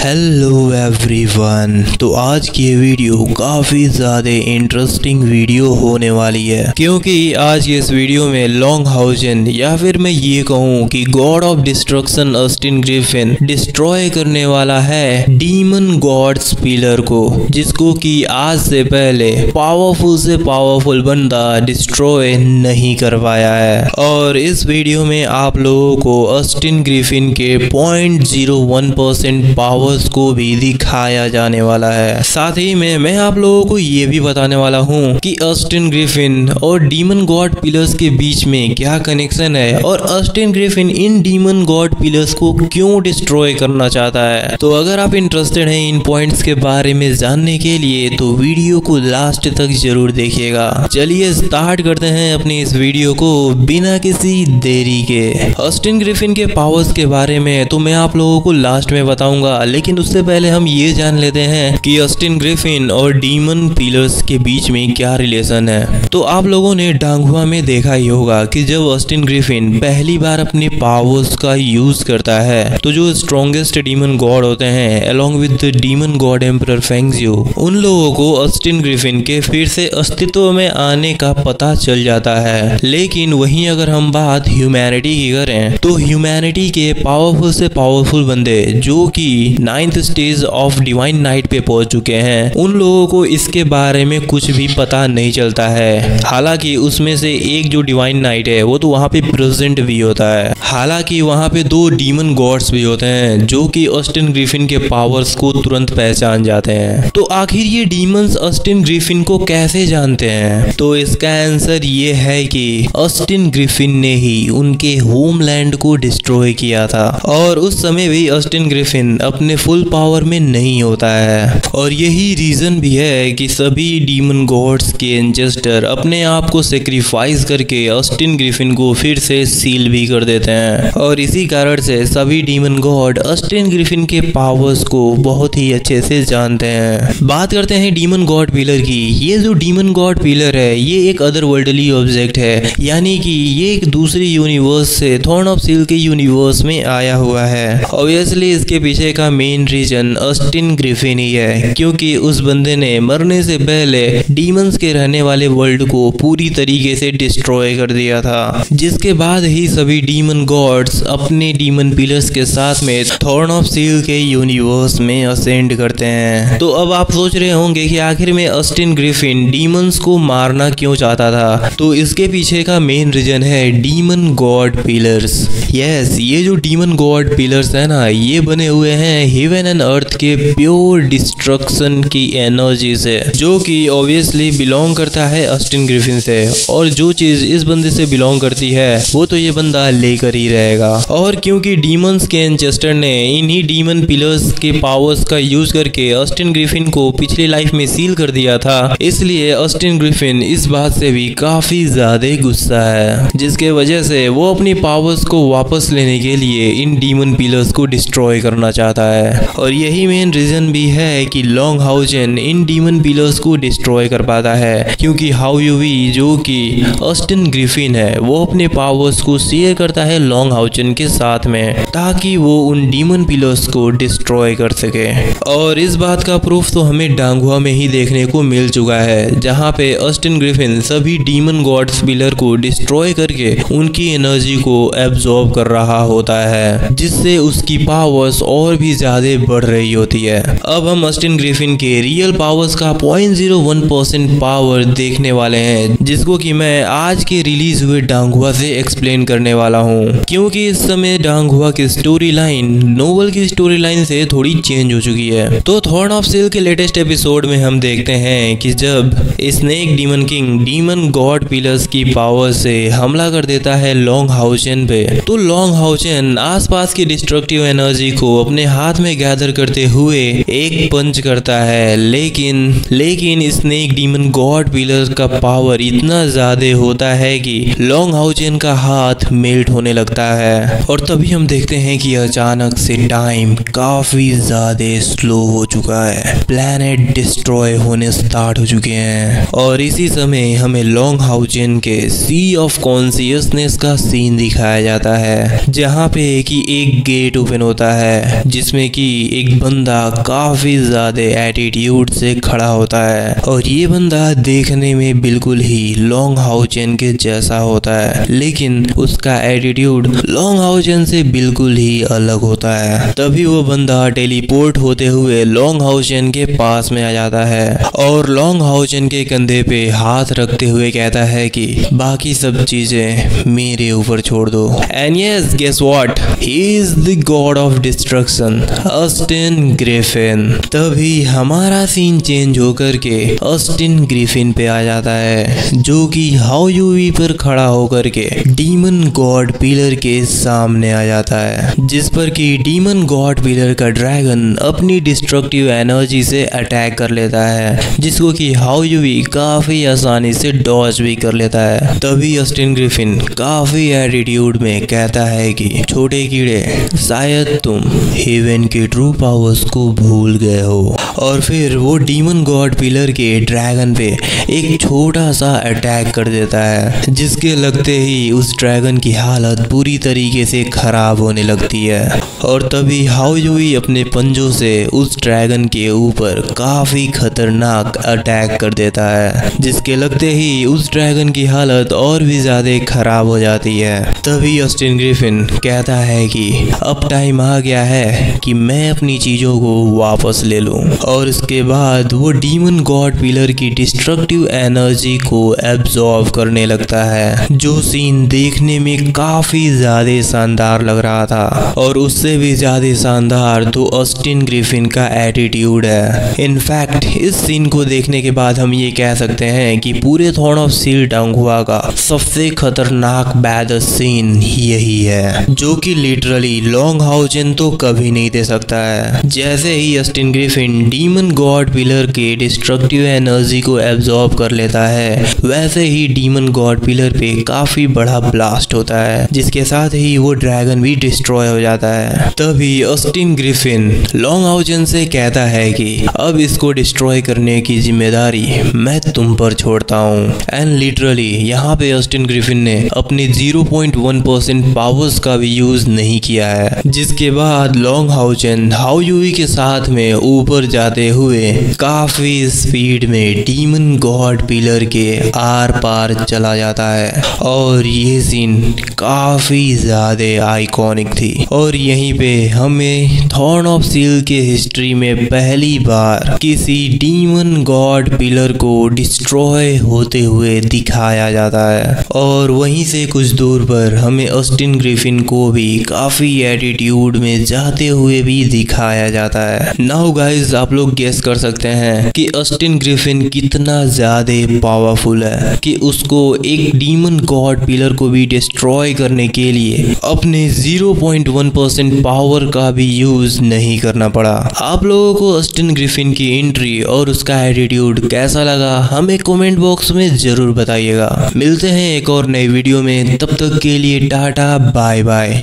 Hello everyone. तो आज की ये वीडियो काफ़ी ज़्यादा इंटरेस्टिंग वीडियो होने वाली है, क्योंकि आज की इस वीडियो में लॉन्गहाउजन या फिर मैं ये कहूँ कि God of destruction Austin Griffin destroy करने वाला है डीमन गॉड स्पीलर को, जिसको कि आज से पहले पावरफुल से पावरफुल बंदा डिस्ट्रॉय नहीं कर पाया है। और इस वीडियो में आप लोगों को ऑस्टिन ग्रिफिन के 0.01% पावर्स को भी दिखाया जाने वाला है। साथ ही में मैं आप लोगों को ये भी बताने वाला हूँ कि ऑस्टिन ग्रिफिन और डीमन गॉड पिलर्स के बीच में क्या कनेक्शन है और ऑस्टिन ग्रिफिन इन डीमन गॉड पिलर्स को क्यों डिस्ट्रॉय करना चाहता है। तो अगर आप इंटरेस्टेड हैं इन पॉइंट्स के बारे में जानने के लिए तो वीडियो को लास्ट तक जरूर देखिएगा। चलिए स्टार्ट करते हैं अपनी इस वीडियो को बिना किसी देरी के। ऑस्टिन ग्रिफिन के पावर्स के बारे में तो मैं आप लोगों को लास्ट में बताऊंगा, लेकिन उससे पहले हम ये जान लेते हैं कि ऑस्टिन ग्रिफिन और डीमन पिलर्स के बीच में क्या रिलेशन है। तो आप लोगों ने डांगहुआ में देखा ही होगा कि जब ऑस्टिन ग्रिफिन पहली बार अपने पावर्स का यूज करता है तो जो स्ट्रॉन्गेस्ट डीमन गॉड होते हैं along with the demon god emperor फेंगजियो, उन लोगों को ऑस्टिन ग्रिफिन के फिर से अस्तित्व में आने का पता चल जाता है। लेकिन वहीं अगर हम बात ह्यूमैनिटी की करें तो ह्यूमैनिटी के पावरफुल से पावरफुल बंदे जो कि 9th stage of divine night पे पहुंच चुके हैं, उन लोगों को इसके बारे में कुछ भी पता नहीं चलता है। हालांकि उसमें से एक जो डिवाइन नाइट है वो तो वहाँ पे प्रेजेंट भी होता है। हालांकि वहाँ पे 2 डीमन गॉड्स भी होते हैं जो कि ऑस्टिन ग्रिफिन के पावर्स को तुरंत पहचान जाते हैं। तो आखिर ये डीमंस ऑस्टिन ग्रिफिन को कैसे जानते हैं? तो इसका आंसर ये है कि ऑस्टिन ग्रिफिन ने ही उनके होमलैंड को डिस्ट्रॉय किया था और उस समय भी ऑस्टिन ग्रिफिन अपने फुल पावर में नहीं होता है। और यही रीजन भी है कि सभी डीमन गॉड्स के एंसेस्टर अपने आप को सेक्रीफाइस करके ऑस्टिन ग्रिफिन को फिर से सील भी कर देते हैं। और इसी कारण से सभी डीमन गॉड ऑस्टिन ग्रिफिन के पावर्स को बहुत ही अच्छे से जानते हैं। बात करते हैं डीमन गॉड पिलर की। ये जो डीमन गॉड पिलर है ये एक अदर वर्ल्डली ऑब्जेक्ट है, यानी कि ये एक दूसरे यूनिवर्स से थॉर्न ऑफ सील के यूनिवर्स में आया हुआ है। ऑब्वियसली इसके पीछे का मेन रीजन ऑस्टिन ग्रिफिन ही है, क्योंकि उस बंदे ने मरने से पहले डीमंस के रहने वाले वर्ल्ड को पूरी तरीके से डिस्ट्रॉय कर दिया था, जिसके बाद ही सभी डीमन गॉड्स अपने डीमन पिलर्स के साथ में थॉर्न ऑफ सील के यूनिवर्स में असेंड करते हैं। तो अब आप सोच रहे होंगे कि आखिर में ऑस्टिन ग्रिफिन डीमंस को मारना क्यों चाहता था। तो इसके पीछे का मेन रीजन है डीमन गॉड पिलर्स। यस, ये जो डीमन गॉड पिलर्स है ना, ये बने हुए हैं हेवन एंड अर्थ के प्योर डिस्ट्रक्शन की एनर्जी से, जो कि ऑब्वियसली बिलोंग करता है ऑस्टिन ग्रिफिन से। और जो चीज इस बंदे से बिलोंग करती है वो तो ये बंदा लेकर ही रहेगा। और क्योंकि डीमंस के एंसेस्टर ने इन्हीं डीमन पिलर्स के पावर्स का यूज करके ऑस्टिन ग्रिफिन को पिछली लाइफ में सील कर दिया था, इसलिए ऑस्टिन ग्रिफिन इस बात से भी काफी ज्यादा गुस्सा है, जिसके वजह से वो अपनी पावर्स को वापस लेने के लिए इन डीमन पिलर्स को डिस्ट्रॉय करना चाहता है। और यही मेन रीजन भी है कि लॉन्गहाउजन इन डीमन पिलर्स को डिस्ट्रॉय कर पाता है, क्योंकि हाउ यूवी जो कि ऑस्टिन ग्रिफिन है वो अपने पावर्स को शेयर करता है लॉन्गहाउजन के साथ में, ताकि वो उन डीमन पिलर्स को डिस्ट्रॉय कर सके। और इस बात का प्रूफ तो हमें डांगहुआ में ही देखने को मिल चुका है, जहाँ पे ऑस्टिन ग्रिफिन सभी डीमन गॉड्स पिलर को डिस्ट्रॉय करके उनकी एनर्जी को एब्जॉर्ब कर रहा होता है, जिससे उसकी पावर्स और भी ज्यादा बढ़ रही होती है। अब हम ऑस्टिन ग्रिफिन के रियल पावर्स का 0.01% पावर देखने वाले हैं, जिसको कि मैं आज के रिलीज हुए डांगहुआ से एक्सप्लेन करने वाला हूँ, क्योंकि इस समय डांगहुआ की स्टोरी लाइन नोवेल की स्टोरी लाइन से थोड़ी चेंज हो चुकी है। तो थॉर्न ऑफ सील के लेटेस्ट एपिसोड में हम देखते हैं कि जब snake demon king demon God pillars की पावर से हमला कर देता है लॉन्गहाउजन पे, तो लॉन्गहाउजन आसपास की डिस्ट्रक्टिव एनर्जी को अपने हाथ में गैदर करते हुए एक पंच करता है। लेकिन स्नेक डीमन गॉड पिलर का पावर इतना ज्यादा होता है कि लॉन्गहाउजन का हाथ मेल्ट होने लगता है। और तभी हम देखते हैं कि अचानक से टाइम काफी ज्यादा स्लो हो चुका है, प्लैनेट डिस्ट्रॉय होने स्टार्ट हो चुके हैं। और इसी समय हमें लॉन्गहाउजन के सी ऑफ कॉन्शियसनेस का सीन दिखाया जाता है, जहाँ पे कि एक गेट ओपन होता है जिसमें कि एक बंदा काफी ज्यादा एटीट्यूड से खड़ा होता है और ये बंदा देखने में बिल्कुल ही लॉन्ग हाउचेन के जैसा होता है, लेकिन उसका एटीट्यूड लॉन्ग हाउचेन से बिल्कुल ही अलग होता है। तभी वो बंदा टेलीपोर्ट होते हुए लॉन्ग हाउचेन के पास में आ जाता है और लॉन्ग हाउचेन के कंधे पे हाथ रखते हुए कहता है कि बाकी सब चीजें मेरे ऊपर छोड़ दो। And yes, guess what, he is the god of destruction, Austin Griffin. तभी हमारा सीन चेंज होकर के ऑस्टिन ग्रिफिन पे आ जाता है, जो कि हाउ यूवी पर खड़ा होकर के डीमन गॉड पिलर के सामने आ जाता है, जिस पर कि डीमन गॉड पिलर का ड्रैगन अपनी डिस्ट्रक्टिव एनर्जी से अटैक कर लेता है, जिसको कि हाउ यूवी काफी आसानी से डॉज भी कर लेता है। तभी ऑस्टिन ग्रिफिन काफी एटीट्यूड में कहता है कि छोटे कीड़े, शायद तुम हेवन के ट्रू पावर्स को भूल गए हो। और फिर वो डीमन गॉड पिलर के ड्रैगन पे एक छोटा सा अटैक कर देता है, जिसके लगते ही उस ड्रैगन की हालत पूरी तरीके से खराब होने लगती है। और तभी हाउ यूवी अपने पंजों से उस ड्रैगन के ऊपर काफी खतरनाक अटैक कर देता है, जिसके लगते ही उस ड्रैगन की हालत और भी ज्यादा खराब हो जाती है। तभी ऑस्टिन ग्रिफिन कहता है कि अब टाइम आ गया है कि मैं अपनी चीजों को वापस ले लूं। और इसके बाद वो डीमन गॉड पिलर की डिस्ट्रक्टिव एनर्जी को एब्जॉर्ब करने लगता है, जो सीन देखने में काफी ज्यादा शानदार लग रहा था। और उससे भी ज्यादा शानदार तो ऑस्टिन ग्रिफिन का एटीट्यूड है। इनफैक्ट इस सीन को देखने के बाद हम ये कह सकते हैं कि पूरे थ्रोन ऑफ स्टील डांगहुआ का सबसे खतरनाक बैड सीन यही है, जो कि लिटरली लॉन्ग हाउचेन तो कभी नहीं दे सकता है। जैसे ही Austin Griffin demon god pillar के डिस्ट्रक्टिव एनर्जी को एब्जॉर्ब कर लेता है, वैसे ही डीमन गॉड पिलर पे काफी बड़ा ब्लास्ट होता है, जिसके साथ ही वो ड्रैगन भी डिस्ट्रॉय हो जाता है। तभी ऑस्टिन ग्रिफिन लॉन्ग हाउचेन से कहता है कि अब इसको डिस्ट्रॉय करने की जिम्मेदारी मैं तुम पर छोड़ता हूँ। एंड लिटरली यहाँ पे ऑस्टिन ग्रिफिन ने अपने 0.1% पावर्स का भी यूज नहीं किया है, जिसके बाद लॉन्ग हाउचेन हाउ यूवी के साथ में ऊपर जाते हुए काफी स्पीड में डीमन गॉड पिलर के आर पार चला जाता है। और ये सीन काफी ज्यादा आइकॉनिक थी। और यहीं पे हमें थ्रोन ऑफ स्टील के हिस्ट्री में पहली बार किसी डीमन गॉड पिलर को डिस्ट्रॉय होते हुए दिखाया जाता है। और वहीं से कुछ दूर पर हमें ऑस्टिन ग्रिफिन को भी काफी एटीट्यूड में जाते हुए भी दिखाया जाता है। नाउ गाइज, आप लोग गेस कर सकते हैं कि ऑस्टिन ग्रिफिन कितना ज्यादा पावरफुल है कि उसको एक डीमन गॉड पिलर को भी डिस्ट्रॉय करने के लिए अपने 0.1% पावर का भी यूज नहीं करना पड़ा। आप लोगों को ऑस्टिन ग्रिफिन की एंट्री और उसका एटीट्यूड कैसा लगा हमें कमेंट बॉक्स में जरूर बताइएगा। मिलते हैं एक और नई वीडियो में, तब तक के लिए टाटा बाय बाय।